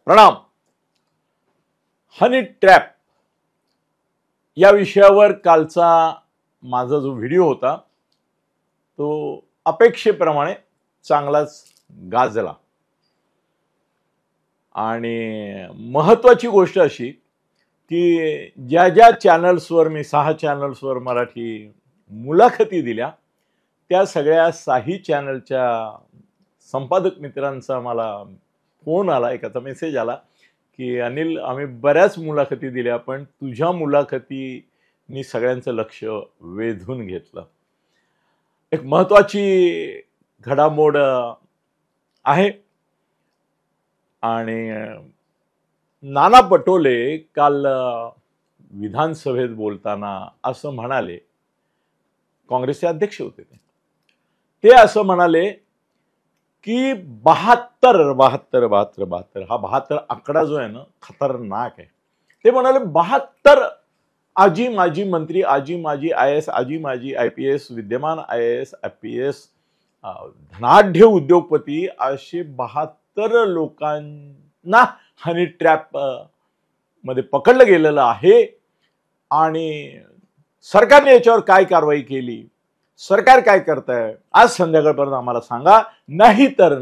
प्रणाम. Honey trap या विषयावर कालचा माझा जो व्हिडिओ होता तो अपेक्षेप्रमाणे चांगलाच गाजला. आणि महत्त्वाची गोष्ट अशी की ज्या ज्या चॅनल्सवर मी 6 चॅनल्सवर मराठी मुलाखती दिल्या त्या सगळ्या 6 चॅनलच्या संपादक मित्रांचा मला फोन आला, एकाचा मेसेज आला की अनिल, आम्ही बऱ्याच मुलाखती दिल्या पण तुझ्या मुलाखतीनी सगळ्यांचं लक्ष वेधून घेतलं. एक महत्त्वाची घडामोड आहे. आणि नाना पटोले काल विधानसभेत बोलताना असं म्हणाले, काँग्रेसचे अध्यक्ष होते ते असं म्हणाले की 72 हा 72 आकडा जो आहे ना खतरनाक आहे. ते म्हणाले 72 आजी माजी मंत्री, आजी माजी IAS, आजी माजी IPS, विद्यमान IAS IPS, धनाढ्य उद्योगपती असे 72 लोकांना हनी ट्रॅप मध्ये पकडलं गेलेलं आहे. आणि सरकारने याच्यावर काय कारवाई केली, सरकार काय करतंय आज संध्याकाळपर्यंत आम्हाला सांगा. नाहीतर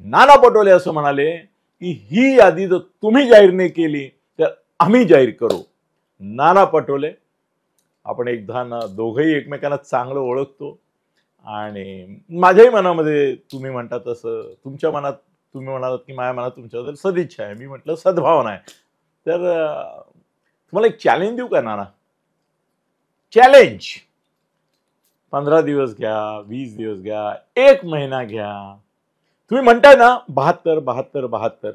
नाना पटोले असं म्हणाले की ही यादी जर तुम्ही जाहीर नाही केली तर आम्ही जाहीर करू. नाना पटोले, आपण एकदा दोघंही एकमेकांना चांगलं ओळखतो आणि माझ्याही मनामध्ये तुम्ही म्हणता तसं तुमच्या मनात तुम्ही म्हणालात की माझ्या मनात तुमच्याबद्दल सदिच्छा आहे, मी म्हटलं सद्भावना आहे. तर तुम्हाला एक चॅलेंज देऊ का नाना? चॅलेंज 15 दिवस घ्या, 20 दिवस घ्या, 1 महिना घ्या. तुम्ही म्हणताय ना 72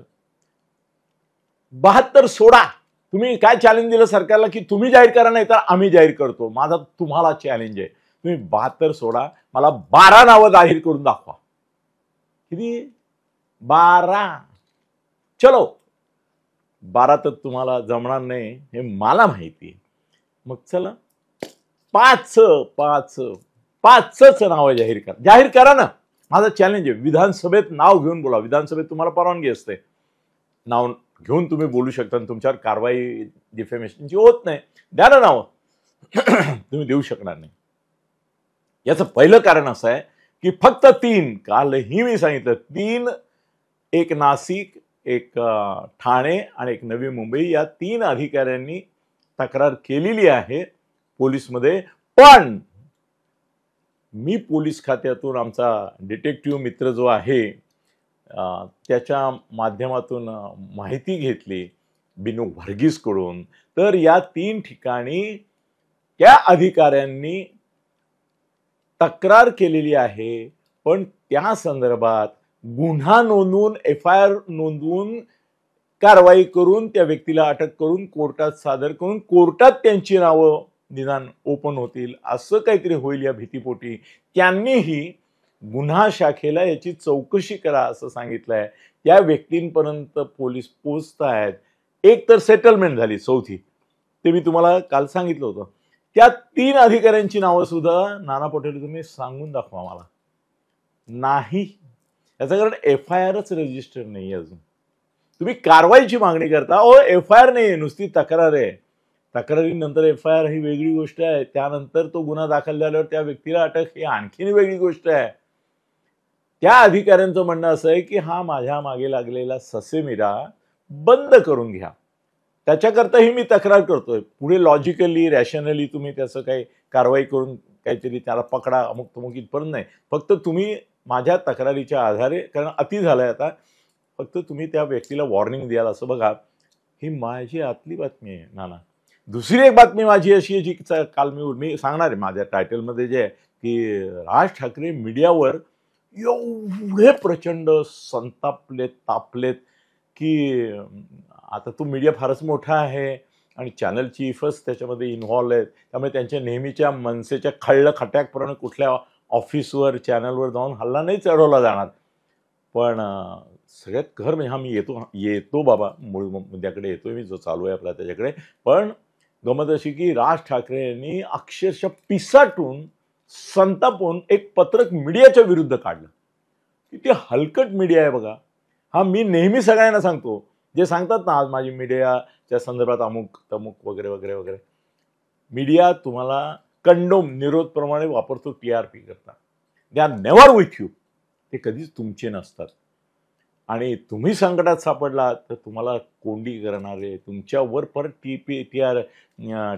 सोडा. तुम्ही काय चॅलेंज दिलं सरकारला की तुम्ही जाहीर करा नाही तर आम्ही जाहीर करतो. माझा तुम्हाला चॅलेंज आहे, तुम्ही 72 सोडा, मला 12 नावं जाहीर करून दाखवा. किती? 12. चलो 12 तर तुम्हाला जमणार नाही हे मला माहिती आहे. मग चला 5च नाव जाहीर करा ना. माझा चॅलेंज आहे. विधानसभेत नाव घेऊन बोला. विधानसभेत तुम्हाला परवानगी असते, नाव घेऊन तुम्ही बोलू शकता. तुमच्यावर कारवाई डिफेमेशनची होत नाही. द्या ना नाव. तुम्ही देऊ शकणार नाही. याचं पहिलं कारण असं आहे की फक्त 3, कालही मी सांगितलं 3, एक नाशिक, एक ठाणे आणि एक नवी मुंबई, या 3 अधिकाऱ्यांनी तक्रार केलेली आहे पोलीसमध्ये. पण मी पोलीस खात्यातून आमचा डिटेक्टिव्ह मित्र जो आहे त्याच्या माध्यमातून माहिती घेतली बिनू व्हर्गीसकडून. तर या 3 ठिकाणी त्या अधिकाऱ्यांनी तक्रार केलेली आहे. पण त्या संदर्भात गुन्हा नोंदवून FIR नोंदवून कारवाई करून त्या व्यक्तीला अटक करून कोर्टात सादर करून कोर्टात त्यांची नावं निदान ओपन होतील असं काहीतरी होईल या भीतीपोटी त्यांनीही गुन्हा शाखेला याची चौकशी करा असं सांगितलंय. त्या व्यक्तींपर्यंत पोलीस पोहोचत आहेत. एक तर सेटलमेंट झाली, चौथी ते मी तुम्हाला काल सांगितलं होतं. त्या 3 अधिकाऱ्यांची नावं सुद्धा नाना पटोले तुम्ही सांगून दाखवा मला. नाही, याचं कारण FIRच रजिस्टर नाही अजून. तुम्ही कारवाईची मागणी करता. FIR नाही, नुसती तक्रार आहे. तक्रारीनंतर FIR ही वेगळी गोष्ट आहे. त्यानंतर तो गुन्हा दाखल झाल्यावर त्या व्यक्तीला अटक ही आणखीन वेगळी गोष्ट आहे. त्या अधिकाऱ्यांचं म्हणणं असं आहे की हा माझ्या मागे लागलेला ससेमिरा बंद करून घ्या. त्याच्याकरताही मी तक्रार करतोय. पुढे लॉजिकली रॅशनली तुम्ही त्याचं काही कारवाई करून काहीतरी त्याला पकडा, अमुक तमुक इथपर्यंत नाही. फक्त तुम्ही माझ्या तक्रारीच्या आधारे, कारण अति झालंय आता, फक्त तुम्ही त्या व्यक्तीला वॉर्निंग द्याल असं बघा. ही माझी आतली बातमी आहे नाना. दुसरी एक बातमी माझी अशी आहे जी काल मी सांगणार आहे माझ्या टायटलमध्ये, जे आहे की राज ठाकरे मीडियावर एवढे प्रचंड संतापलेत, तापलेत की आता तो मीडिया फारच मोठा आहे आणि चॅनल चीफच त्याच्यामध्ये इन्व्हॉल्व आहेत. त्यामुळे त्यांच्या नेहमीच्या मनसेच्या खट्याकप्रमाणे कुठल्या ऑफिसवर चॅनलवर जाऊन हल्ला नाही चढवला जाणार. पण सगळ्यात घर म्हणजे मी येतो बाबा, मूळ मुद्द्याकडे येतोय मी, जो चालू आहे आपला त्याच्याकडे. पण गमत अशी की राज ठाकरे यांनी अक्षरशः पिसाटून संतापून एक पत्रक मीडियाच्या विरुद्ध काढलं. किती हलकट मीडिया आहे बघा. हा मी नेहमी सगळ्यांना सांगतो, जे सांगतात ना आज माझी मीडियाच्या संदर्भात अमुक तमुक वगैरे वगैरे वगैरे, मीडिया तुम्हाला कंडोम निरोधप्रमाणे वापरतो TRP करता. They are never with you. ते कधीच तुमचे नसतात. आणि तुम्ही संकटात सापडलात तर तुम्हाला कोंडी करणारे, तुमच्यावर परत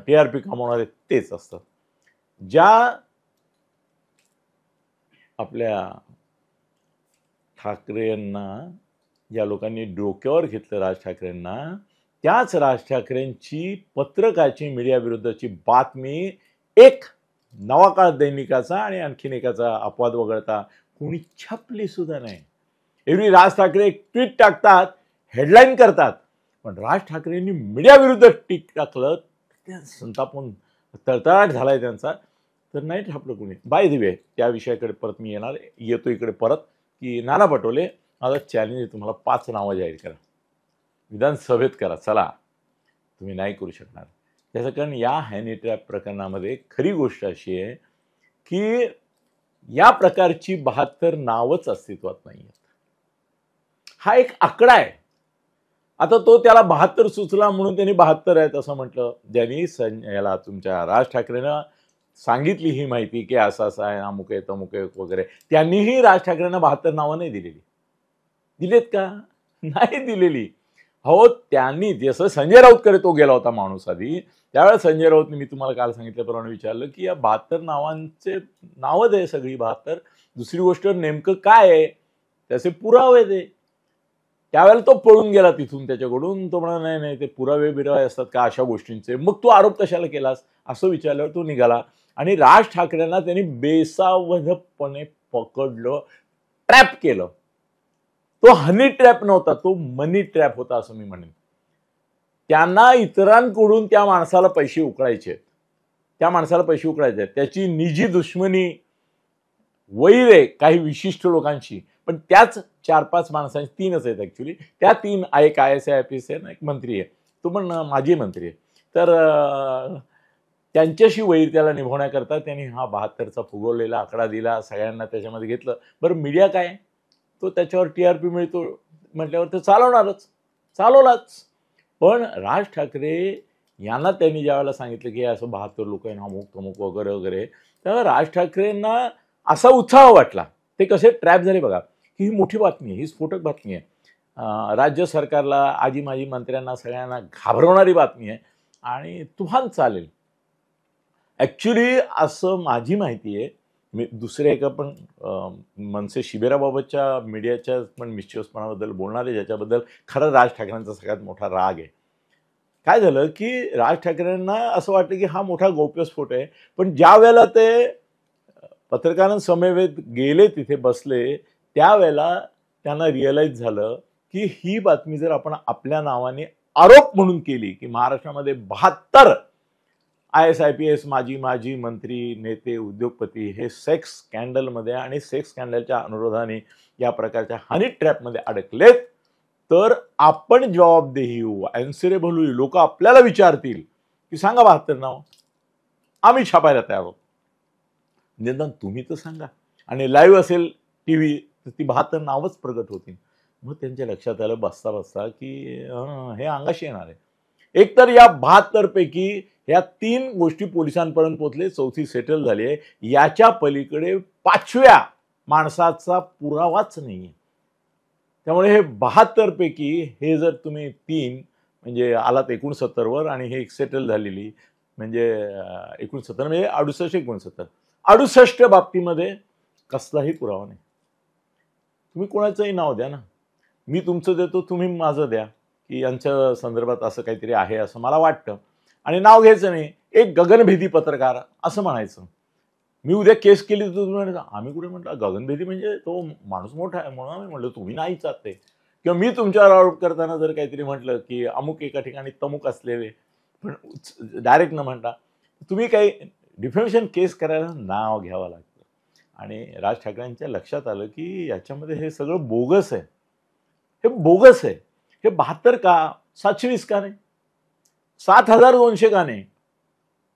TRP कमावणारे तेच असतात. ज्या आपल्या ठाकरेंना ज्या लोकांनी डोक्यावर घेतलं राज ठाकरेंना, त्याच राज ठाकरेंची पत्रकाची मीडिया विरुद्धची बातमी एक नवाकाळ दैनिकाचा आणि आणखीन एकाचा अपवाद वगळता कोणी छापली सुद्धा नाही. एरवी राज ठाकरे एक ट्विट टाकतात, हेडलाईन करतात, पण राज ठाकरेंनी मीडिया विरुद्ध ट्विट टाकलं, त्या संतापून तळतळाट झालाय त्यांचा, तर नाही छापलं कोणी. बाय द वे त्या विषयाकडे परत मी येतो इकडे परत, की नाना पटोले माझा चॅलेंज आहे तुम्हाला, 5 नावं जाहीर करा, विधानसभेत करा. चला, तुम्ही नाही करू शकणार. त्याचं कारण या हॅनी ट्रॅप प्रकरणामध्ये खरी गोष्ट अशी आहे की या प्रकारची 72 नावच अस्तित्वात नाही आहेत. हा एक आकडा आहे. आता तो त्याला 72 सुचला म्हणून त्यांनी 72 आहेत असं म्हटलं. ज्यांनी याला तुमच्या राज ठाकरेंना सांगितली ही माहिती की असं असं आहे, अमुक आहे तमुक आहे वगैरे, त्यांनीही राज ठाकरेंना 72 नावं नाही दिलेली. दिलेत का? नाही दिलेली. हो, त्यांनी जसं संजय राऊतकडे तो गेला होता माणूस आधी, त्यावेळेस संजय राऊतने मी तुम्हाला काल सांगितल्याप्रमाणे विचारलं की या 72 नावांचे नावं आहे सगळी 72. दुसरी गोष्ट नेमकं काय आहे त्याचे पुरावे दे. त्यावेळेला तो पळून गेला तिथून त्याच्याकडून. तो म्हणाला नाही नाही ते पुरावे बिरावे असतात का अशा गोष्टींचे, मग तू आरोप कशाला केलास असं विचारल्यावर तो निघाला. आणि राज ठाकरेंना त्यांनी बेसावधपणे पकडलं, ट्रॅप केलं. तो हनी ट्रॅप नव्हता, तो मनी ट्रॅप होता असं मी म्हणेन. त्यांना इतरांकडून त्या माणसाला पैसे उकळायचे, त्याची निजी दुश्मनी वैर आहे काही विशिष्ट लोकांशी, पण त्याच 4-5 माणसांची, 3च आहेत ऍक्च्युली, त्या 3, एक IAS आहे, एक मंत्री आहे, तो पण माजी मंत्री आहे. तर त्यांच्याशी वैर त्याला निभवण्याकरता त्यांनी हा 72चा फुगवलेला आकडा दिला, सगळ्यांना त्याच्यामध्ये घेतलं. बरं मीडिया काय, तो त्याच्यावर TRP मिळतो म्हटल्यावर ते चालवलाच. पण राज ठाकरे यांना त्यांनी ज्यावेळेला सांगितलं की असं 72 लोक आहे, अमुक तमुक वगैरे वगैरे, तेव्हा राज ठाकरेंना असा उत्साह वाटला. ते कसे ट्रॅप झाले बघा. ही मोठी बातमी आहे, ही स्फोटक बातमी आहे, राज्य सरकारला, आजी माजी मंत्र्यांना सगळ्यांना घाबरवणारी बातमी आहे आणि तुफान चालेल. ॲक्च्युली असं माझी माहिती आहे. मी दुसऱ्या एका पण मनसे शिबिराबाबतच्या मीडियाच्या पण मिस्चिवसपणाबद्दल बोलणार आहे, ज्याच्याबद्दल खरं राज ठाकरेंचा सगळ्यात मोठा राग आहे. काय झालं की राज ठाकरेंना असं वाटलं की हा मोठा गौप्यस्फोट आहे, पण ज्या वेळेला ते पत्रकारांसमवेत गेले, तिथे बसले, त्यावेळेला त्यांना रिअलाईज झालं की ही बातमी जर आपण आपल्या नावाने आरोप म्हणून केली की महाराष्ट्रामध्ये 72 IAS IPS माजी मंत्री, नेते, उद्योगपती हे सेक्स स्कॅन्डलमध्ये आणि सेक्स स्कॅन्डलच्या अनुरोधाने या प्रकारच्या हनी ट्रॅपमध्ये अडकलेत, तर आपण जबाबदेही होऊ, ॲन्सरेबल होईल. लोक आपल्याला विचारतील की सांगा 72 नाव, आम्ही छापायला तयार आहोत. निदान तुम्ही तर सांगा. आणि लाईव्ह असेल TV तर ती 72 नावच प्रगट होतील. मग त्यांच्या लक्षात आलं बसता की हे अंगाशी येणार आहे. एकतर या 72 पैकी ह्या 3 गोष्टी पोलिसांपर्यंत पोहोचले, 4थी सेटल झाली आहे. याच्या पलीकडे 5व्या माणसाचा पुरावाच नाही. त्यामुळे हे 72 पैकी हे जर तुम्ही 3 म्हणजे आलात 69 वर आणि हे एक सेटल झालेली म्हणजे 69 म्हणजे 68 बाबतीमध्ये कसलाही पुरावा नाही. तुम्ही कोणाचंही नाव द्या ना, मी तुमचं देतो, तुम्ही माझं द्या की यांच्या संदर्भात असं काहीतरी आहे असं मला वाटतं, आणि नाव घ्यायचं नाही, एक गगनभेदी पत्रकार असं म्हणायचं. मी उद्या केस केली तर तुम्ही म्हणायचं आम्ही कुठे म्हटलं गगनभेदी, म्हणजे तो माणूस मोठा आहे म्हणून आम्ही म्हटलं तुम्ही नाही चाहते. किंवा मी तुमच्यावर आरोप करताना जर काहीतरी म्हटलं की अमुक एका ठिकाणी तमुक असलेले, पण डायरेक्ट न म्हणता तुम्ही काही डिफेमेशन केस करायला नाव घ्यावं लागतं. आणि राज ठाकरेंच्या लक्षात आलं की याच्यामध्ये हे सगळं बोगस आहे. हे 72 का, 720 का नाही, 7200 का नाही?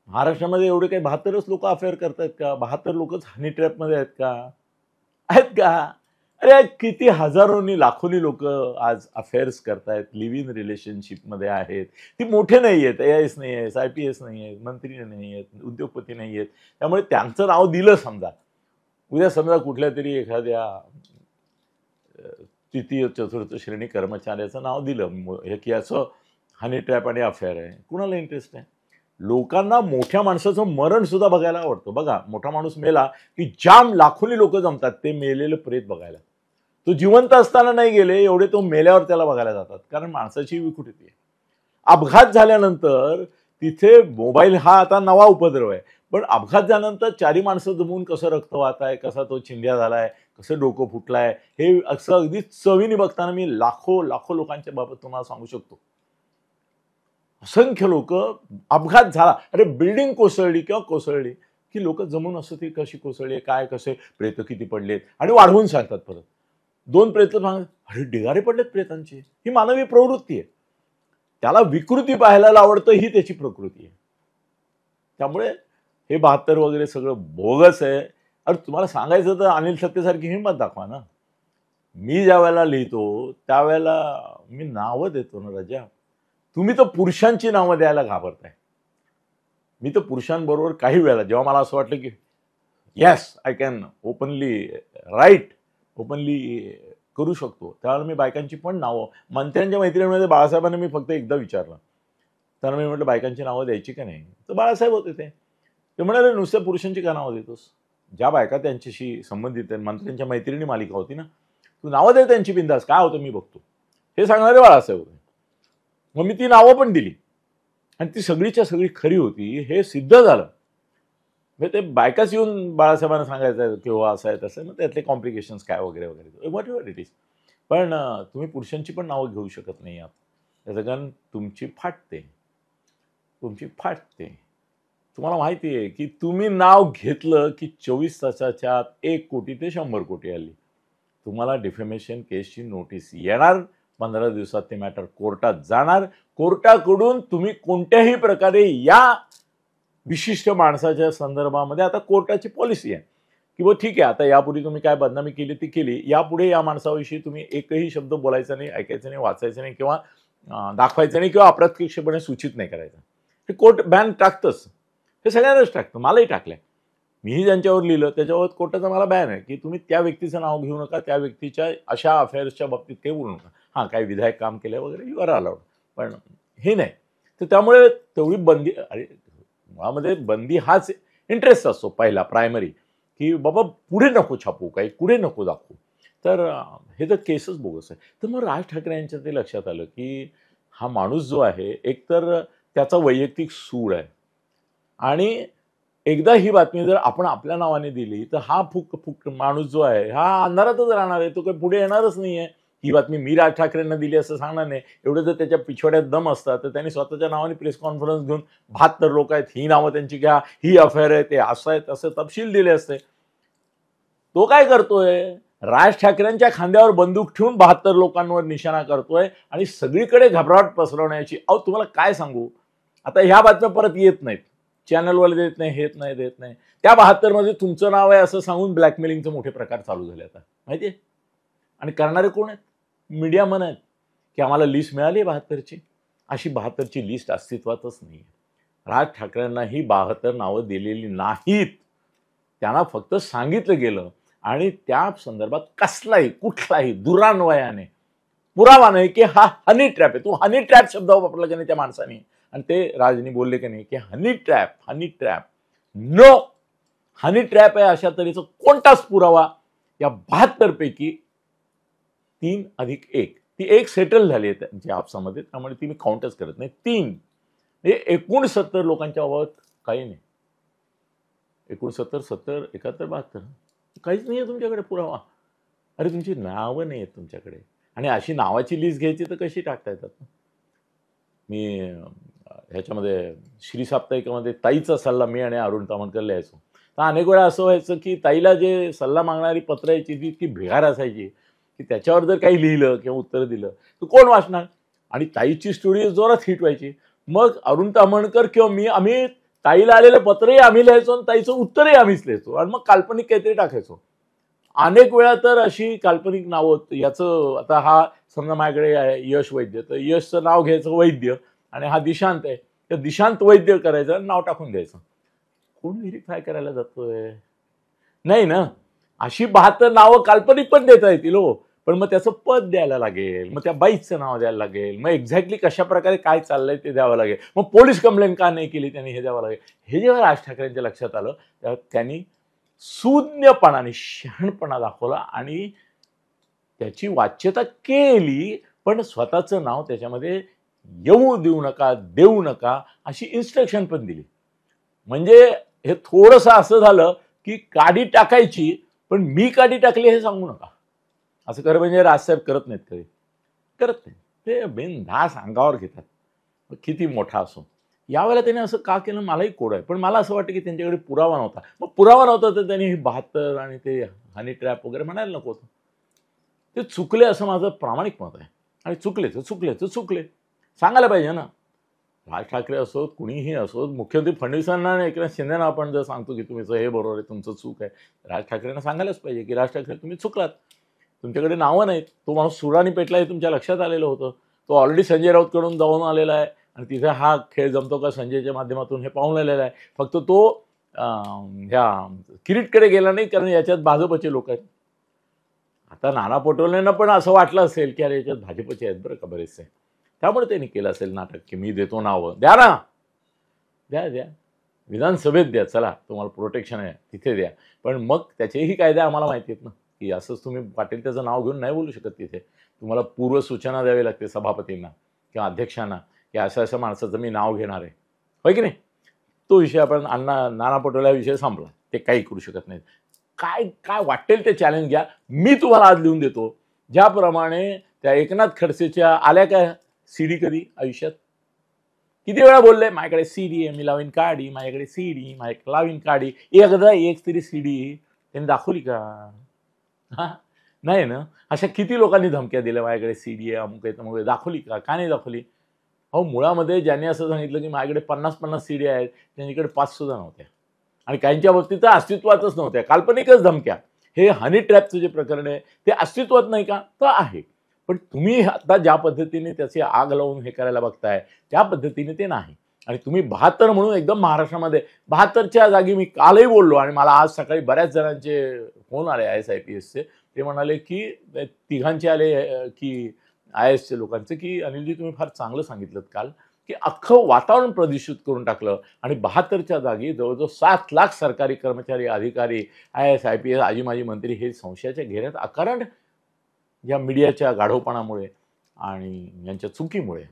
महाराष्ट्रामध्ये एवढे काही 72च लोक अफेअर करतायत का? 72 लोकच हनी ट्रॅपमध्ये आहेत का? अरे किती हजारोनी लाखोनी लोक आज अफेअर्स करतायत, लिव्ह इन रिलेशनशिपमध्ये आहेत. ती मोठे नाही आहेत, AIS नाही आहेत, IPS नाही आहेत, मंत्री नाही आहेत, उद्योगपती नाही आहेत. त्यामुळे त्यांचं नाव दिलं समजा, उद्या समजा कुठल्या तरी एखाद्या तृतीय चतुर्थ श्रेणी कर्मचाऱ्याचं नाव दिलं हे की असं हनी ट्रॅप आणि अफेअर आहे, कुणाला इंटरेस्ट आहे? लोकांना मोठ्या माणसाचं मरण सुद्धा बघायला आवडतं. बघा, मोठा माणूस मेला की जाम लाखोनी लोक जमतात ते मेलेलं प्रेत बघायला. तो जिवंत असताना नाही गेले एवढे, तो मेल्यावर त्याला बघायला जातात, कारण माणसाची विकृती आहे. अपघात झाल्यानंतर तिथे मोबाईल हा आता नवा उपद्रव आहे, पण अपघात झाल्यानंतर चारी माणसं जमून कसं रक्त वाहत आहे, कसा तो चिंध्या झालाय, कसं डोकं फुटलाय, हे असं अगदी चवीने बघताना मी लाखो लोकांच्या बाबत तुम्हाला सांगू शकतो. असंख्य लोक अपघात झाला, अरे बिल्डिंग कोसळली किंवा कोसळली की लोक जमून असं ती कशी कोसळली, काय कसे प्रेत किती पडलेत, आणि वाढवून सांगतात. परत 2 प्रेत सांगतात, अरे ढिगारे पडलेत प्रेतांची. ही मानवी प्रवृत्ती आहे. त्याला विकृती पाहायला आवडतं, ही त्याची प्रकृती आहे. त्यामुळे हे 72 वगैरे सगळं बोगस आहे. अरे तुम्हाला सांगायचं तर अनिल सत्तेसारखी हिंमत दाखवा ना. मी ज्या वेळेला लिहितो त्यावेळेला मी नावं देतो ना राजा. तुम्ही तर पुरुषांची नावं द्यायला घाबरताय. मी तर पुरुषांबरोबर काही वेळेला जेव्हा मला असं वाटलं की yes I can openly write, openly करू शकतो, त्यावेळेला मी बायकांची पण नावं, मंत्र्यांच्या मैत्रिणीमध्ये बाळासाहेबांना मी फक्त एकदा विचारलं, त्यांना मी म्हटलं बायकांची नावं द्यायची का नाही, तर बाळासाहेब होते ते म्हणाले नुसत्या पुरुषांची का नावं देतोस, ज्या बायका त्यांच्याशी संबंधित आहेत, मंत्र्यांच्या मैत्रिणी मालिका होती ना, तू नावं दे त्यांची बिंदास, काय होतं मी बघतो, हे सांगणारे बाळासाहेब होते. मग मी ती नावं पण दिली आणि ती सगळीच्या सगळी खरी होती हे सिद्ध झालं. म्हणजे ते बायकाच येऊन बाळासाहेबांना सांगायचं किंवा असं आहे तसं, मग त्यातले कॉम्प्लिकेशन्स काय वगैरे वगैरे व्हॉट एव्हर इट इज. पण तुम्ही पुरुषांची पण नावं घेऊ शकत नाही आहात, त्याचं कारण तुमची फाटते. तुम्हाला माहिती आहे की तुम्ही नाव घेतलं की 24 तासाच्या आत 1 कोटी ते 100 कोटी आली. तुम्हाला डिफेमेशन केसची नोटीस येणार, 15 दिवसात ते मॅटर कोर्टात जाणार. कोर्टाकडून तुम्ही कोणत्याही प्रकारे या विशिष्ट माणसाच्या संदर्भामध्ये, आता कोर्टाची पॉलिसी आहे की बघ ठीक आहे, आता यापूर्वी तुम्ही काय बदनामी केली ती केली, यापुढे या माणसाविषयी तुम्ही एकही शब्द बोलायचा नाही, ऐकायचं नाही, वाचायचं नाही किंवा दाखवायचं नाही किंवा अप्रत्यक्षपणे सूचित नाही करायचं. हे कोर्ट बॅन टाकतंच, हे सगळ्यांनाच टाकतं, मलाही टाकलंय. मीही ज्यांच्यावर लिहिलं त्याच्यावर कोर्टाचा मला बॅन आहे की तुम्ही त्या व्यक्तीचं नाव घेऊ नका, त्या व्यक्तीच्या अशा अफेअर्सच्या बाबतीत काही बोलू नका. हां, काही विधायक काम केलं वगैरे यू आर अलाउड, पण हे नाही. तर त्यामुळे तेवढी बंदी, अरे मुळामध्ये बंदी हाच इंटरेस्ट असतो पहिला प्रायमरी, की बाबा पुढे नको छापू, काही पुढे नको दाखवू. तर हे तर केसच बोगस आहे. तर मग राज ठाकरे यांच्या ते लक्षात आलं की हा माणूस जो आहे एकतर त्याचा वैयक्तिक सूड आहे, आणि एकदा ही बातमी जर आपण आपल्या नावाने दिली तर हा फुक माणूस जो आहे हा अंधारातच राहणार आहे, तो काही पुढे येणारच नाही आहे. ही बातमी मी राज ठाकरेंना दिली असं सांगणार नाही. एवढं जर त्याच्या पिछवाड्यात दम असता तर त्यांनी स्वतःच्या नावाने प्रेस कॉन्फरन्स घेऊन 72 लोक आहेत, ही नावं त्यांची घ्या, ही अफेअर आहे, ते असं आहे तसं तपशील दिले असते. तो काय करतोय, राज ठाकरेंच्या खांद्यावर बंदूक ठेवून 72 लोकांवर निशाणा करतोय आणि सगळीकडे घबराट पसरवण्याची. अहो तुम्हाला काय सांगू, आता ह्या बातम्या परत येत नाहीत, चॅनलवाले देत नाही, देत नाही. त्या 72 मध्ये तुमचं नाव आहे असं सांगून ब्लॅकमेलिंगचे मोठे प्रकार चालू झाले आता, माहितीये. आणि करणारे कोण आहेत, मीडिया मन आहेत की आम्हाला लिस्ट मिळाली 72ची. अशी 72ची लिस्ट अस्तित्वातच नाही. राज ठाकरेंना ही 72 नावं दिलेली नाहीत, त्यांना फक्त सांगितलं गेलं आणि त्या संदर्भात कसलाही कुठलाही दुरान्वयाने पुरावा नाही की हा हनी ट्रॅप आहे. तू हनी ट्रॅप शब्द वापरला की नाही त्या माणसाने, आणि ते राजनी बोलले की नाही की honey trap no, honey trap आहे अशा तऱ्हेचा कोणताच पुरावा या 72 पैकी 3 अधिक 1, ती 1 सेटल झाली आहे त्यांच्या आपसामध्ये, त्यामुळे ती मी काउंटच करत नाही. 3 म्हणजे 69 लोकांच्या बाबत काही नाही. 69, 70, 71, 72 काहीच नाही आहे तुमच्याकडे पुरावा. अरे तुमची नावं नाही आहेत तुमच्याकडे, आणि अशी नावाची लिस्ट घ्यायची तर कशी टाकता येतात. मी ह्याच्यामध्ये श्री साप्ताहिकामध्ये ताईचा सल्ला मी आणि अरुण तामणकर लिहायचो. तर अनेक वेळा असं व्हायचं की ताईला जे सल्ला मागणारी पत्र यायची ती इतकी भेगार असायची की त्याच्यावर जर काही लिहिलं किंवा उत्तर दिलं तर कोण वाचणार, आणि ताईची स्टोरी जोरात हिट व्हायची. मग अरुण तामणकर किंवा मी, आम्ही ताईला आलेलं पत्रही आम्ही लिहायचो आणि ताईचं उत्तरही आम्हीच लिहायचो, आणि मग काल्पनिक काहीतरी टाकायचो. अनेक वेळा तर अशी काल्पनिक नावं, याचं आता हा समजा माझ्याकडे आहे यश वैद्य, तर यशचं नाव घ्यायचं वैद्य, आणि हा दिशांत आहे, तर दिशांत वैद्य करायचं आणि नाव टाकून द्यायचं. कोण व्हेरीफाय करायला जातोय? नाही ना. अशी 72 नावं काल्पनिक पण देता येतील हो, पण मग त्याचं पद द्यायला लागेल, मग त्या बाईचं नाव द्यायला लागेल, मग एक्झॅक्टली कशा प्रकारे काय चाललंय ते द्यावं लागेल, मग पोलीस कंप्लेंट का नाही केली त्यांनी हे द्यावं लागेल. हे जेव्हा राज ठाकरेंच्या लक्षात आलं तेव्हा त्यांनी शून्यपणाने शहाणपणा दाखवला आणि त्याची वाच्यता केली, पण स्वतःचं नाव त्याच्यामध्ये येऊ देऊ नका, देऊ नका अशी इन्स्ट्रक्शन पण दिली. म्हणजे हे थोडंसं असं झालं की काडी टाकायची, पण मी काडी टाकली हे सांगू नका. असं खरं म्हणजे राजसाहेब करत नाहीत, कधी करत नाही. ते बिनधास्त अंगावर घेतात, किती मोठा असो. यावेळेला त्याने असं का केलं मलाही कोड आहे, पण मला असं वाटतं की त्यांच्याकडे पुरावा नव्हता. मग पुरावा नव्हता तर त्यांनी 72 आणि ते हनी ट्रॅप वगैरे म्हणायला नको होतं. ते चुकले असं माझं प्रामाणिक मत आहे, आणि चुकले तर चुकले तर चुकले सांगायला पाहिजे ना. राज ठाकरे असोत, कुणीही असोत, मुख्यमंत्री फडणवीसांना आणि एकनाथ शिंदेना आपण जर सांगतो की तुमचं हे बरोबर आहे, तुमचं चूक आहे, राज ठाकरेंना सांगायलाच पाहिजे की राज ठाकरे तुम्ही चुकलात, तुमच्याकडे नावं नाहीत. तो माणूस सुराने पेटला हे तुमच्या लक्षात आलेलं होतं. तो ऑलरेडी संजय राऊतकडून जाऊन आलेला आहे आणि तिथे हा खेळ जमतो का संजयच्या माध्यमातून हे पाहून आलेला आहे. फक्त तो ह्या किरीटकडे गेला नाही, कारण याच्यात भाजपचे लोक आहेत. आता नाना पटोलेंना पण असं वाटलं असेल की अरे याच्यात भाजपचे आहेत बरं का बरेचसे, त्यामुळे त्यांनी केलं असेल नाटक की मी देतो नावं. द्या ना, द्या द्या, विधानसभेत द्या, चला तुम्हाला प्रोटेक्शन आहे तिथे द्या. पण मग त्याचेही कायदे आम्हाला माहिती आहेत ना, की असंच तुम्ही पाटील त्याचं नाव घेऊन नाही बोलू शकत. तिथे तुम्हाला पूर्व सूचना द्यावी लागते सभापतींना किंवा अध्यक्षांना की अशा अशा माणसाचं मी नाव घेणार आहे, होय की नाही. तो विषय आपण नाना पटोले विषय संपला, ते काही करू शकत नाहीत. काय काय वाटेल ते चॅलेंज घ्या, मी तुम्हाला आज लिहून देतो. ज्याप्रमाणे त्या एकनाथ खडसेच्या आल्या काय सीडी कधी आयुष्यात किती वेळा बोलले माझ्याकडे सीडी आहे, मी लावीन काडी, माझ्याकडे सीडी, माझ्याकडे लावीन काडी. एकदा एक तरी सीडी त्यांनी दाखवली का? हा, नाही ना. अशा किती लोकांनी धमक्या दिल्या माझ्याकडे सीडी आहे, अमुक आहे तमुक आहे, दाखवली का? का नाही दाखवली? अहो, मुळामध्ये ज्यांनी असं सांगितलं की माझ्याकडे 50-50 सीडी आहेत, त्यांच्याकडे 5 सुद्धा नव्हत्या, आणि काहींच्या बाबतीत तर अस्तित्वातच नव्हत्या, काल्पनिकच धमक्या. हे हनी ट्रॅपचं जे प्रकरण आहे ते अस्तित्वात नाही का? तर आहे. पण तुम्ही आता ज्या पद्धतीने त्याची आग लावून हे करायला बघताय त्या पद्धतीने ते नाही. आणि तुम्ही 72 म्हणून एकदम महाराष्ट्रामध्ये 72च्या जागी मी कालही बोललो, आणि मला आज सकाळी बऱ्याच जणांचे फोन आले IAS-IPSचे. ते म्हणाले की तिघांचे आले की IASचे लोकांचे की अनिलजी तुम्ही फार चांगलं सांगितलं काल, की अख्खं वातावरण प्रदूषित करून टाकलं, आणि 72च्या जागी जवळजवळ 7 लाख सरकारी कर्मचारी, अधिकारी, IAS-IPS, आजी माजी मंत्री हे संशयाच्या घेऱ्यात अकारण या मीडियाच्या गाढवपणामुळे आणि यांच्या चुकीमुळे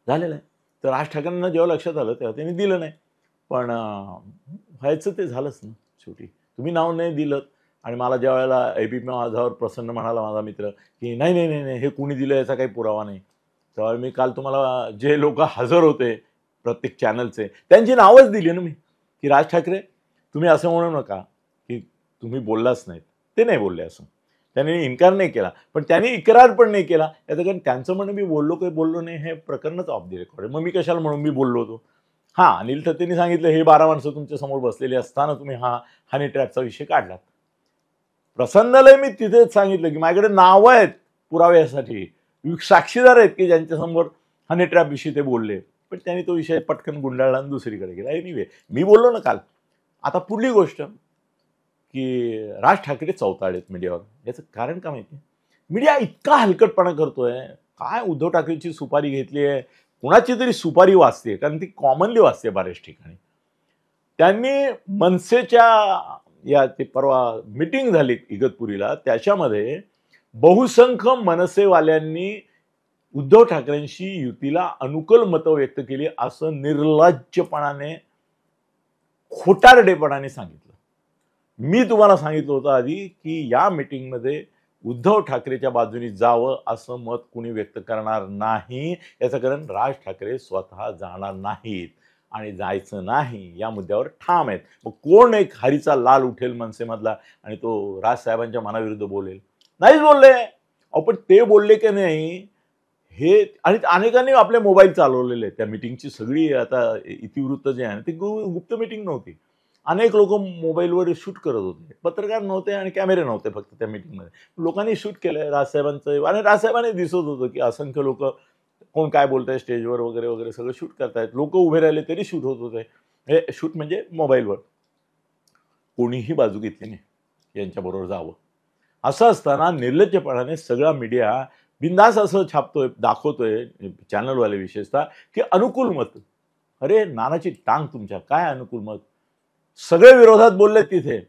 झालेलं आहे. तर राज ठाकरेंना जेव्हा लक्षात आलं तेव्हा त्यांनी दिलं नाही, पण व्हायचं ते झालंच ना शेवटी. तुम्ही नाव नाही दिलं, आणि मला ज्या वेळेला ABP माझावर प्रसन्न म्हणाला माझा मित्र की नाही नाही नाही नाही हे कुणी दिलं याचा काही पुरावा नाही, तेव्हा मी काल तुम्हाला जे लोक हजर होते प्रत्येक चॅनलचे त्यांची नावच दिली ना मी, की राज ठाकरे तुम्ही असं म्हणू नका की तुम्ही बोललाच नाहीत. ते नाही बोलले असं, त्यांनी इन्कार नाही केला, पण त्यांनी इक्रार पण नाही केला. याचं कारण त्यांचं म्हणणं मी बोललो काही बोललो नाही हे प्रकरणच ऑफ द रेकॉर्ड आहे. मग मी कशाला म्हणून मी बोललो होतो. हां, अनिल थत्तेंनी सांगितलं हे 12 माणसं तुमच्या समोर बसलेली असताना तुम्ही हा हनी ट्रॅपचा विषय काढलात. प्रसन्नालाही मी तिथेच सांगितलं की माझ्याकडे नावं आहेत पुराव्यासाठी, साक्षीदार आहेत की ज्यांच्यासमोर हनी ट्रॅप विषयी ते बोलले, पण त्यांनी तो विषय पटकन गुंडाळला आणि दुसरीकडे गेला. एनिवे मी बोललो ना काल. आता पुढली गोष्ट की राज ठाकरे चौताळलेत मीडियावर. याचं कारण का माहिती? मीडिया इतका हलकटपणा करतोय. काय उद्धव ठाकरेंची सुपारी घेतली आहे, कुणाची तरी सुपारी वाचते, कारण ती कॉमनली वाचते बऱ्याच ठिकाणी. त्यांनी मनसेच्या या ते परवा मीटिंग झाली इगतपुरीला, त्याच्यामध्ये बहुसंख्य मनसेवाल्यांनी उद्धव ठाकरेंशी युतीला अनुकूल मतं व्यक्त केली असं निर्लज्जपणाने, खोटारडेपणाने सांगितलं. मी तुम्हाला सांगितलं होतं आधी की या मीटिंगमध्ये उद्धव ठाकरेच्या बाजूने जावं असं मत कुणी व्यक्त करणार नाही. याचं कारण राज ठाकरे स्वतः जाणार नाहीत आणि जायचं नाही या मुद्द्यावर ठाम आहेत. मग कोण एक हरीचा लाल उठेल मनसेमधला आणि तो राजसाहेबांच्या मनाविरुद्ध बोलेल? नाहीच बोलले. अहो, पण ते बोलले की नाही हे, आणि अनेकांनी आपले मोबाईल चालवलेले आहेत. त्या मीटिंगची सगळी आता इतिवृत्त जे आहे ते गुप्त मीटिंग नव्हती. अनेक लोक मोबाईलवर शूट करत होते, पत्रकार नव्हते आणि कॅमेरे नव्हते फक्त त्या मीटिंगमध्ये. लोकांनी शूट केलंय राजसाहेबांचं, आणि राजसाहेबांनी दिसत होतं की असंख्य लोक कोण काय बोलतंय स्टेजवर वगैरे वगैरे सगळं शूट करतायत. लोक उभे राहिले तरी शूट होत होते. हे शूट म्हणजे मोबाईलवर. कोणीही बाजू घेतली नाही यांच्याबरोबर जावं. असं असताना निर्लज्जपणाने सगळा मीडिया बिंदास असं छापतोय, दाखवतोय, चॅनलवाले विशेषतः, की अनुकूल मत. अरे नानाची टांग तुमच्या, काय अनुकूल मत? सगळे विरोधात बोलले तिथे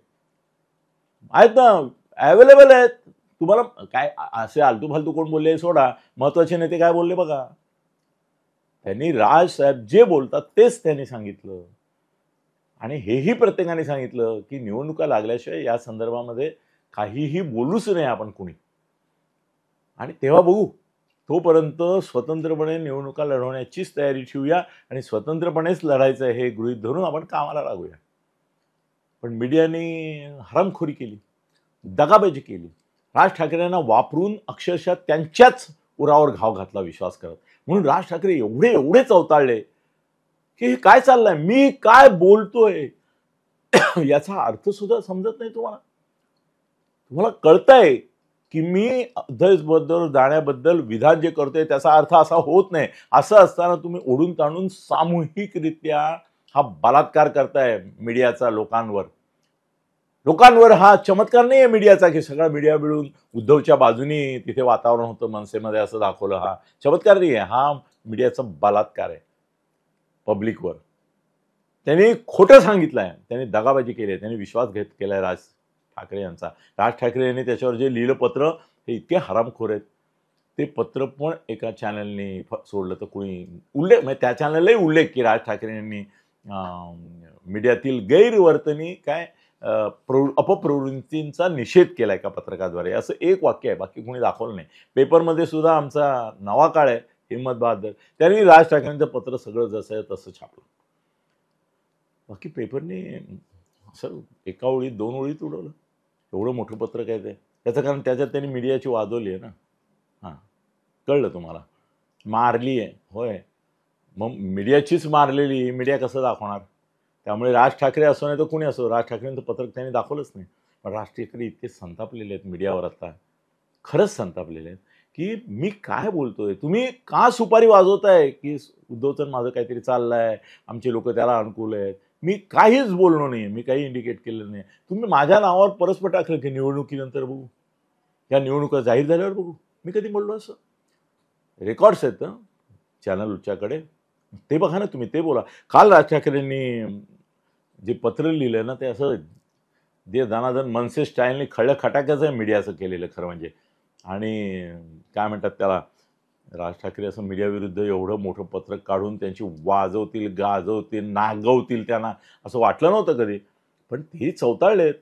आहेत ना, अवेलेबल आहेत. तुम्हाला काय असे आलतू फालतू कोण बोलले सोडा, महत्वाचे नेते काय बोलले बघा. त्यांनी राजसाहेब जे बोलतात तेच त्यांनी सांगितलं, आणि हेही प्रत्येकाने सांगितलं की निवडणुका लागल्याशिवाय या संदर्भामध्ये काहीही बोलूच नाही आपण कुणी, आणि तेव्हा बघू. तोपर्यंत स्वतंत्रपणे निवडणुका लढवण्याचीच तयारी ठेवूया आणि स्वतंत्रपणेच लढायचं हे गृहीत धरून आपण कामाला लागूया. पण मीडियाने हरामखोरी केली, दगाबाजी केली, राज ठाकरेंना वापरून अक्षरशः त्यांच्याच उरावर घाव घातला विश्वास करत. म्हणून राज ठाकरे एवढे एवढे चवताळले की हे काय चाललंय, मी काय बोलतोय याचा अर्थ सुद्धा समजत नाही तुम्हाला. तुम्हाला कळतंय की मी अध्यक्षपदावर जाण्याबद्दल विधान जे करतोय त्याचा अर्थ असा होत नाही. असं असताना तुम्ही ओढून ताणून सामूहिकरित्या हा बलात्कार करताय मीडियाचा लोकांवर. हा चमत्कार नाही आहे मीडियाचा की सगळा मीडिया मिळून उद्धवच्या बाजूनी तिथे वातावरण होतं मनसेमध्ये असं दाखवलं. हा चमत्कार नाही आहे, हा मीडियाचा बलात्कार आहे पब्लिकवर. त्यांनी खोटं सांगितलंय, त्यांनी दगाबाजी केली आहे, त्यांनी विश्वासघात केलाय राज ठाकरे यांचा. राज ठाकरे यांनी त्याच्यावर जे लिहिलं पत्र, हे इतके हरामखोर आहेत. ते पत्र पण एका चॅनलने सोडलं तर कोणी उल्लेख, म्हणजे त्या चॅनललाही उल्लेख की राज ठाकरे यांनी मीडियातील गैरवर्तनी काय अपप्रवृत्तींचा निषेध केलाय का पत्रकाद्वारे, असं एक वाक्य आहे, बाकी कोणी दाखवलं नाही. पेपरमध्ये सुद्धा आमचा नवा काळ आहे हिम्मत बहादर, त्यांनी राज ठाकरेंचं पत्र सगळं जसं आहे तसं छापलं. बाकी पेपरने असं एका ओळीत 2 ओळीत उडवलं. एवढं मोठं पत्र काय ते, त्याचं कारण त्याच्यात त्यांनी मीडियाची वाजवली आहे ना. हां, कळलं तुम्हाला, मारली आहे होय. मग मीडियाचीच मारलेली मीडिया कसं दाखवणार? त्यामुळे राज ठाकरे असो नाही तर कोणी असो, राज ठाकरेंचं पत्रक त्यांनी दाखवलंच नाही. पण राज ठाकरे इतके संतापलेले आहेत मीडियावर आता, खरंच संतापलेले आहेत की मी काय बोलतोय, तुम्ही का सुपारी वाजवताय की उद्धवचं माझं काहीतरी चाललंय, आमचे लोक त्याला अनुकूल आहेत. मी काहीच बोललो नाही, मी काही इंडिकेट केलं नाही. तुम्ही माझ्या नावावर परस्पर टाकलं की निवडणुकीनंतर बघू, या निवडणुका जाहीर झाल्यावर बघू. मी कधी बोललो असं? रेकॉर्ड्स आहेत चॅनलच्याकडे, ते बघा ना तुम्ही, ते बोला. काल राज ठाकरेंनी जे पत्र लिहिलं ना, ते असं जे दानादन मनसे स्टाईलने खळ्या खटाक्याचं आहे मीडियाचं केलेलं खरं म्हणजे. आणि काय म्हणतात त्याला, राज ठाकरे असं मीडियाविरुद्ध एवढं मोठं पत्रक काढून त्यांची वाजवतील, गाजवतील, नागवतील, त्यांना असं वाटलं नव्हतं कधी. पण ते चवताळलेत.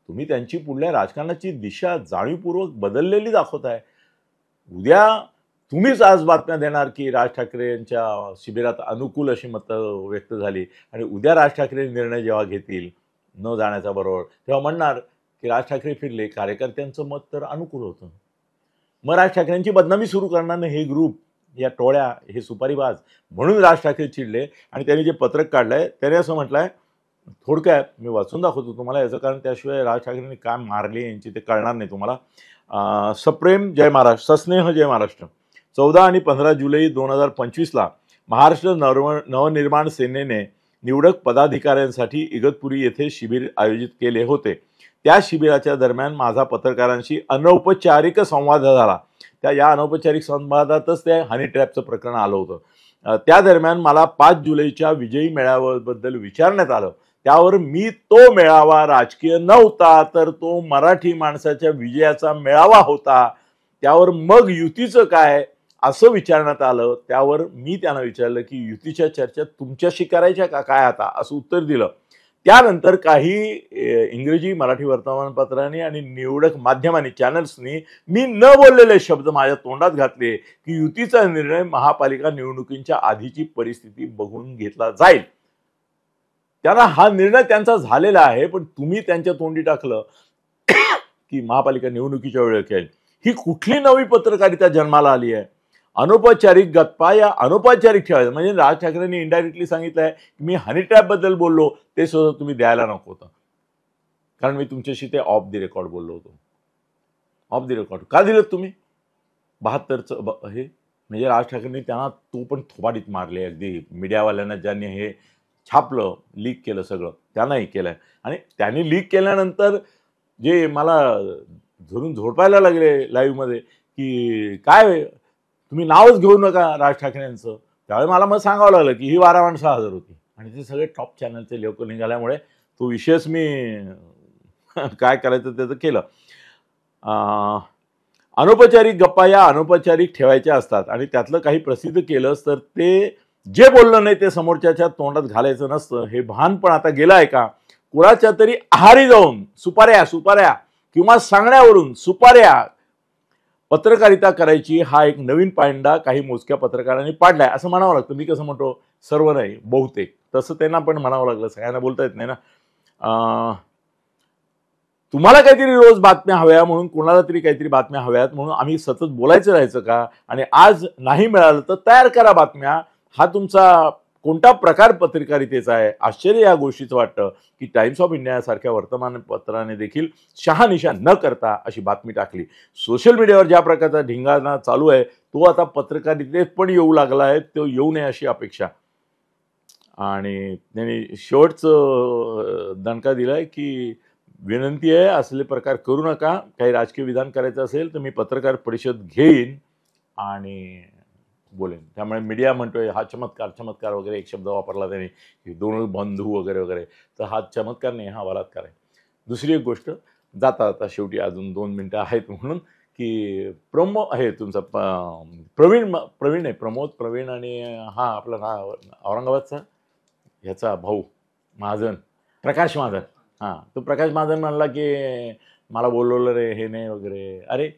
तुम्ही त्यांची पुढल्या राजकारणाची दिशा जाणीवपूर्वक बदललेली दाखवताय. उद्या तुम्हीच आज बातम्या देणार की राज ठाकरे यांच्या शिबिरात अनुकूल अशी मतं व्यक्त झाली, आणि उद्या राज ठाकरे निर्णय जेव्हा घेतील न जाण्याचा बरोबर, तेव्हा म्हणणार की राज ठाकरे फिरले, कार्यकर्त्यांचं मत तर अनुकूल होतं. मग राज ठाकरेंची बदनामी सुरू करणार नाही हे ग्रुप, या टोळ्या, हे सुपारीबाज. म्हणून राज ठाकरे चिडले आणि त्यांनी जे पत्रक काढलंय त्याने असं म्हटलंय, थोडक्यात मी वाचून दाखवतो तुम्हाला याचं कारण, त्याशिवाय राज ठाकरेंनी काय मारले यांची ते कळणार नाही तुम्हाला. सप्रेम जय महाराष्ट्र, सस्नेह जय महाराष्ट्र. 14 आणि 15 जुलै 2025ला महाराष्ट्र नवनिर्माण सेनेने निवडक पदाधिकाऱ्यांसाठी इगतपुरी येथे शिबिर आयोजित केले होते. त्या शिबिराच्या दरम्यान माझा पत्रकारांशी अनौपचारिक संवाद झाला. या अनौपचारिक संवादातच त्या हनी ट्रॅपचं प्रकरण आलं होतं. त्या दरम्यान मला 5 जुलैच्या विजयी मेळाव्याबद्दल विचारण्यात आलं. त्यावर मी तो मेळावा राजकीय नव्हता, तर तो मराठी माणसाच्या विजयाचा मेळावा होता, त्यावर मग युतीचं काय असं विचारण्यात आलं. त्यावर मी त्यांना विचारलं की युतीच्या चर्चा तुमच्याशी करायच्या का काय आता, असं उत्तर दिलं. त्यानंतर काही इंग्रजी मराठी वर्तमानपत्रांनी आणि निवडक माध्यमांनी, चॅनल्सनी मी न बोललेले शब्द माझ्या तोंडात घातले की युतीचा निर्णय महापालिका निवडणुकींच्या आधीची परिस्थिती बघून घेतला जाईल. त्यांना हा निर्णय त्यांचा झालेला आहे, पण तुम्ही त्यांच्या तोंडी टाकलं की महापालिका निवडणुकीच्या वेळेस येईल. ही कुठली नवी पत्रकारिता जन्माला आली आहे? अनौपचारिक गप्पा या अनौपचारिक ठेवायचं. म्हणजे राज ठाकरेंनी इनडायरेक्टली सांगितलं आहे की मी हनी ट्रॅपबद्दल बोललो, ते सुद्धा तुम्ही द्यायला नको होतं, कारण मी तुमच्याशी ते ऑफ द रेकॉर्ड बोललो होतो. ऑफ द रेकॉर्ड का दिलं तुम्ही? 72चं हे म्हणजे राज ठाकरेंनी त्यांना तो पण थोबाडीत मारले. अगदी मीडियावाल्यांना ज्यांनी हे छापलं, लीक केलं सगळं, त्यांनाही केलंय. आणि त्यांनी लीक केल्यानंतर जे मला धरून झोडपायला लागले लाईव्हमध्ये की काय तुम्ही नावच घेऊ नका राज ठाकरेंचं, त्यावेळी मला मग सांगावं लागलं की ही 12 माणसं हजर होती. आणि ते सगळे टॉप चॅनलचे लोक निघाल्यामुळे तो विषयच मी काय करायचं त्याचं केलं. अनौपचारिक गप्पा या अनौपचारिक ठेवायच्या असतात आणि त्यातलं काही प्रसिद्ध केलंच तर ते जे बोललं नाही ते समोरच्याच्या तोंडात घालायचं नसतं, हे भान पण आता गेलं आहे का? कुणाच्या तरी आहारी जाऊन सुपाऱ्या किंवा सांगण्यावरून सुपाऱ्या पत्रकारिता करायची हा एक नवीन पायंडा काही मोजक्या पत्रकारांनी पाडलाय असं म्हणावं लागतं. मी कसं म्हणतो, सर्व नाही बहुतेक, तसं त्यांना पण म्हणावं लागलं. सगळ्यांना बोलता येत नाही ना. तुम्हाला काहीतरी रोज बातम्या हव्या म्हणून, कोणाला तरी काहीतरी बातम्या हव्यात म्हणून आम्ही सतत बोलायचं राहायचं का? आणि आज नाही मिळालं तर तयार करा बातम्या. हा तुमचा कोणता प्रकार पत्रकारितेचा आहे? आश्चर्य या गोष्टीचं वाटतं की टाइम्स ऑफ इंडिया सारख्या वर्तमानपत्राने देखील शहानिशा न करता अशी बातमी टाकली. सोशल मीडियावर ज्या प्रकारचा ढिंगाणा चालू आहे तो आता पत्रकारितेत पण येऊ लागला आहे, तो येऊ नये अशी अपेक्षा. आणि त्यांनी शेवटचं दणका दिलाय की विनंती आहे असले प्रकार करू नका, काही राजकीय विधान करायचं असेल तर मी पत्रकार परिषद घेईन आणि बोलेन. त्यामुळे मीडिया म्हणतोय हा चमत्कार वगैरे एक शब्द वापरला त्याने की दोन बंधू वगैरे वगैरे, तर हा चमत्कार नाही, हा बलात्कार आहे. दुसरी एक गोष्ट, जाता शेवटी अजून 2 मिनिटं आहेत म्हणून, की तुमचा प्रवीण आणि हा आपला औरंगाबादचा ह्याचा भाऊ महाजन, प्रकाश महाजन. हां, तो प्रकाश महाजन म्हणला की मला बोलवलं रे, हे नाही वगैरे. अरे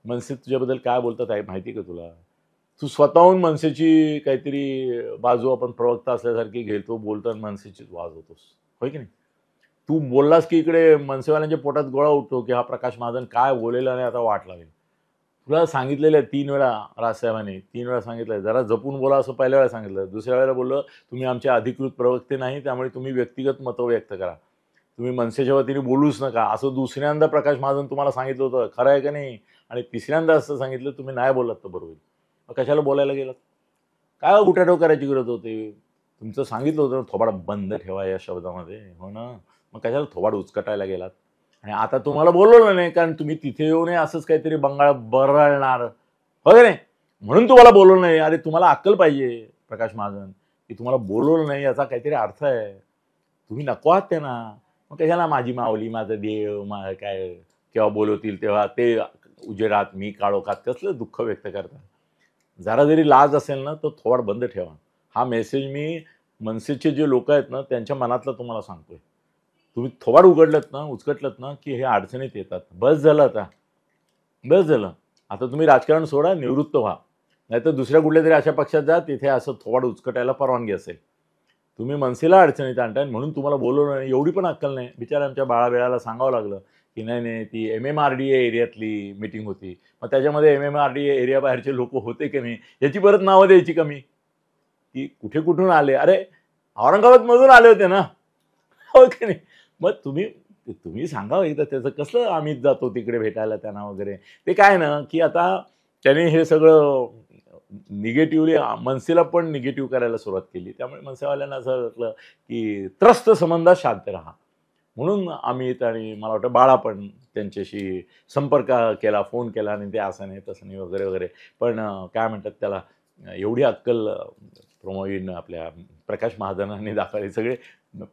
मनसे तुझ्याबद्दल काय बोलतात आहे माहिती का तुला? तू स्वतःहून मनसेची काहीतरी बाजू आपण प्रवक्ता असल्यासारखी घेतो, बोलतो आणि मनसेचीच वाजवतोस, होय की नाही? तू बोललास की इकडे मनसेवाल्यांच्या पोटात गोळा उठतो की हा प्रकाश महाजन काय बोलेला नाही, आता वाट लागेल. तुला सांगितलेलं आहे 3 वेळा, राजसाहेबांनी 3 वेळा सांगितलं, जरा जपून बोला असं पहिल्या वेळा सांगितलं. दुसऱ्या वेळेला बोललं तुम्ही आमचे अधिकृत प्रवक्ते नाही, त्यामुळे तुम्ही व्यक्तिगत मतं व्यक्त करा, तुम्ही मनसेच्या वतीने बोलूच नका, असं दुसऱ्यांदा प्रकाश महाजन तुम्हाला सांगितलं होतं, खरं आहे का नाही? आणि तिसऱ्यांदा असं सांगितलं, तुम्ही नाही बोललात तर बरोबर. मग कशाला बोलायला गेलात? काय उठाठेव करायची गरज होती? तुमचं सांगितलं होतं थोबाड बंद ठेवा या शब्दामध्ये, हो ना? मग कशाला थोबाड उचकटायला गेलात? आणि आता तुम्हाला बोलवलं नाही कारण तुम्ही तिथे येऊ नये असंच काहीतरी बंगाळ बरळणार, हो की नाही? म्हणून तुम्हाला बोलवलं नाही. अरे तुम्हाला अक्कल पाहिजे प्रकाश महाजन, की तुम्हाला बोलवलं नाही याचा काहीतरी अर्थ आहे. तुम्ही नको आहात ते ना, मग कशाला माझी माऊली, माझं देव, काय केव्हा बोलवतील तेव्हा ते उजेडात मी काळोखात कसलं दुःख व्यक्त करतात. जरा जरी लाज असेल ना तर थोबाड बंद ठेवा. हा मेसेज मी मनसेचे जे लोक आहेत ना त्यांच्या मनातलं तुम्हाला सांगतोय. तुम्ही थोबाड उघडलत ना, उचकटलत ना की हे अडचणीत येतात. बस झालं आता, बस झालं. आता तुम्ही राजकारण सोडा, निवृत्त व्हा, नाहीतर दुसऱ्या कुठल्या तरी अशा पक्षात जा, तिथे असं थोबाड उचकटायला परवानगी असेल. तुम्ही मनसेला अडचणीत आणताय म्हणून तुम्हाला बोलवलं नाही, एवढी पण अक्कल नाही. बिचारा आमच्या बाळावेळाला सांगावं लागलं की नाही ती MMRDA एरियातली मीटिंग होती, मग त्याच्यामध्ये MMRDA एरिया बाहेरचे लोक होते की नाही याची परत नावं द्यायची कमी, की कुठे कुठून आले? अरे औरंगाबादमधून आले होते ना, हो की नाही? मग तुम्ही सांगावं एकदा, त्याचं कसलं आम्हीच जातो तिकडे भेटायला त्यांना वगैरे. ते काय ना की आता त्याने हे सगळं निगेटिव्हली मनसेला पण निगेटिव्ह करायला सुरुवात केली. त्यामुळे मनसेवाल्यांना असं वाटलं की त्रस्त संबंधात शांत राहा, म्हणून आम्ही आणि मला वाटतं बाळा पण त्यांच्याशी संपर्क केला, फोन केला आणि ते असं नाही तसं नाही वगैरे वगैरे. पण काय म्हणतात त्याला, एवढी अक्कल प्रमोद आपल्या प्रकाश महाजनांनी दाखवली. सगळे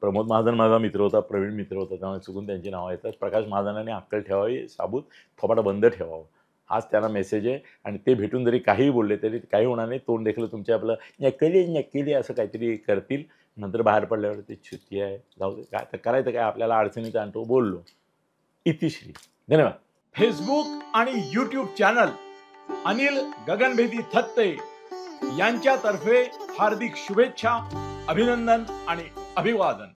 प्रमोद महाजन माझा मित्र होता, प्रवीण मित्र होता, त्यामुळे चुकून त्यांची नावं येतात. प्रकाश महाजनांनी अक्कल ठेवावी, साबूत थोबाड बंद ठेवावं, हाच त्यांना मेसेज आहे. आणि ते भेटून जरी काहीही बोलले तरी काही होणार नाही. तोंड देखील तुमचे आपलं नक्की असं काहीतरी करतील, नंतर बाहेर पडल्यावर ते छुट्टी आहे, जाऊ दे, काय तर करायचं काय, आपल्याला अडचणीत आणतो, बोललो. इतिश्री. धन्यवाद. फेसबुक आणि यूट्यूब चॅनल अनिल गगनभेदी थत्ते यांच्यातर्फे हार्दिक शुभेच्छा, अभिनंदन आणि अभिवादन.